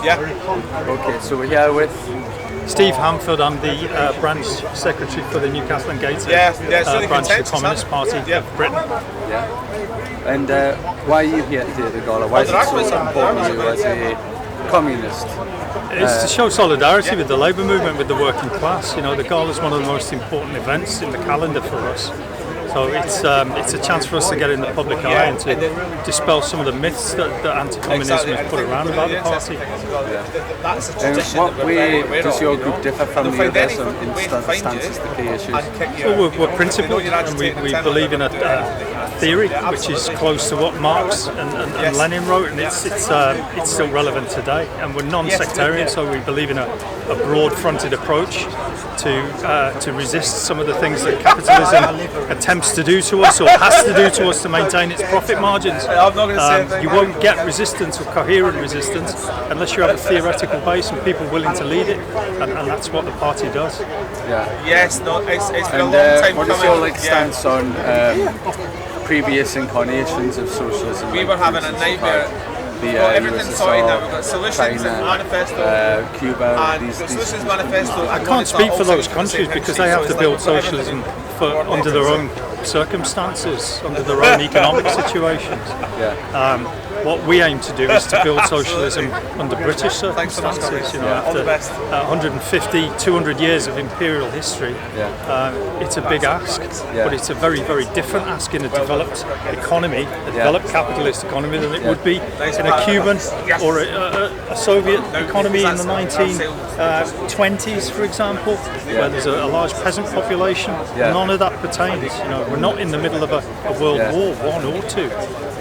Yeah. Okay, so we're here with Steve Hamford. I'm the branch secretary for the Newcastle and Gateshead branch of the Communist Party of Britain. Yeah. And why are you here today at the Gala? Why is it so important to you as a communist? It's to show solidarity with the labour movement, with the working class. You know, the Gala is one of the most important events in the calendar for us. So it's a chance for us to get in the public eye and to dispel some of the myths that anti-communism has put around about the party. In what way does your group differ from the others in stances, the key issues? Well, we're principled, and we believe in a theory which is close to what Marx and Lenin wrote, and it's still relevant today. And we're non-sectarian, so we believe in a broad-fronted approach to resist some of the things that capitalism attempts to do to us or has to do to us to maintain its profit margins. You won't get resistance or coherent resistance unless you have a theoretical base and people willing to lead it, and that's what the party does. Yeah. Yes, no, it's been a long time what is your stance on previous incarnations of socialism? We were having a nightmare. Everything's sorted now. We've got solutions and manifesto, Cuba, and solutions manifesto. I can't speak for those countries because they have to build socialism under their own circumstances, under their own economic situations. What we aim to do is to build socialism under British circumstances. You know, after 150, 200 years of imperial history, it's a big ask, but it's a very, very different ask in a developed economy, a developed capitalist economy, than it would be in a Cuban or a Soviet economy in the 1920s, for example, where there's a large peasant population. None of that pertains. You know, we're not in the middle of a World War I or II.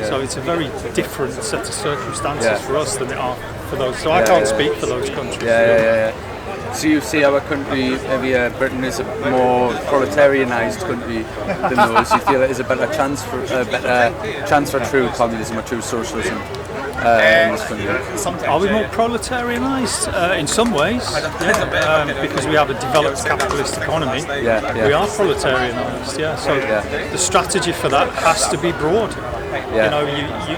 So it's a very different set of circumstances for us than it are for those. So I can't speak for those countries. So you see our country, maybe Britain, is a more proletarianised country than those. You feel it is a better chance for true communism or true socialism in this country? Are we more proletarianised? In some ways, because we have a developed capitalist economy. We are proletarianised. So the strategy for that has to be broad. You know,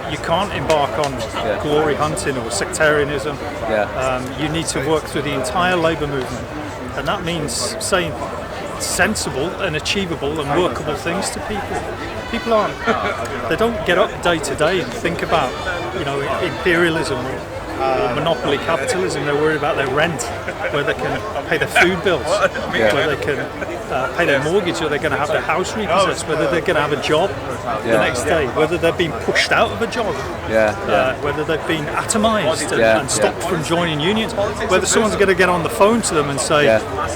you can't embark on glory hunting or sectarianism. You need to work through the entire labour movement, and that means saying sensible and achievable and workable things to people. People they don't get up day to day and think about, you know, imperialism or monopoly capitalism. They're worried about their rent, where they can pay their food bills, where they can pay their mortgage, or they're going to have their house repossessed, whether they're going to have a job the next day, whether they've been pushed out of a job, whether they've been atomised and stopped from joining unions, whether someone's going to get on the phone to them and say,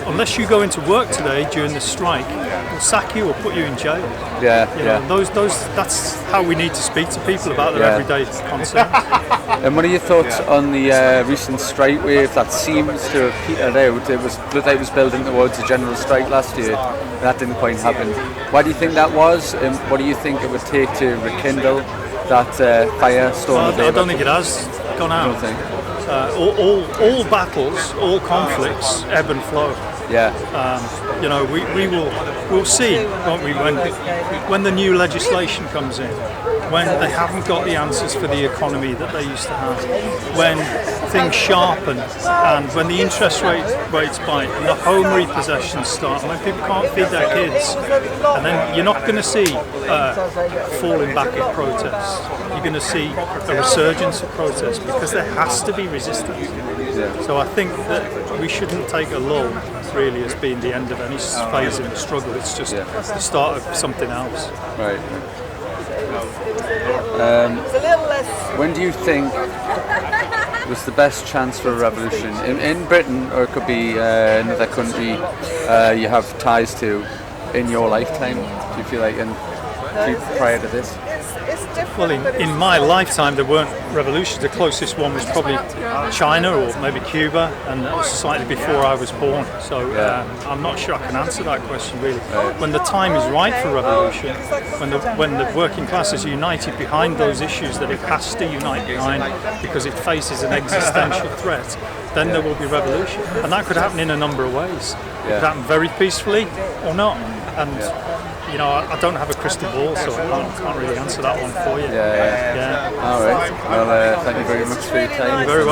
unless you go into work today during the strike, we'll sack you or put you in jail. You know, that's how we need to speak to people about their everyday concerns. And what are your thoughts on the recent strike wave that seems to have petered out? It was building towards a general strike last year, and that didn't quite happen. Why do you think that was? And what do you think it would take to rekindle that firestorm? I don't think it has gone out. All battles, all conflicts ebb and flow. You know, we'll see, won't we, when the new legislation comes in, when they haven't got the answers for the economy that they used to have, when things sharpen, and when the interest rates bite, and the home repossessions start, and when people can't feed their kids, and then you're not going to see falling back of protests. You're going to see a resurgence of protests because there has to be resistance. So I think that we shouldn't take a lull really as being the end of any phase in the struggle. It's just the start of something else. Right. When do you think was the best chance for a revolution in Britain, or it could be another country you have ties to in your lifetime? Do you feel like prior to this? Well, in my lifetime there weren't revolutions. The closest one was probably China or maybe Cuba, and that was slightly before I was born. So I'm not sure I can answer that question really. When the time is right for revolution, when the working class is united behind those issues that it has to unite behind because it faces an existential threat, then there will be revolution. And that could happen in a number of ways. It could happen very peacefully or not. And I don't have a crystal ball, so I can't really answer that one for you. Yeah. All right. Well, thank you very much for your time. You're very welcome.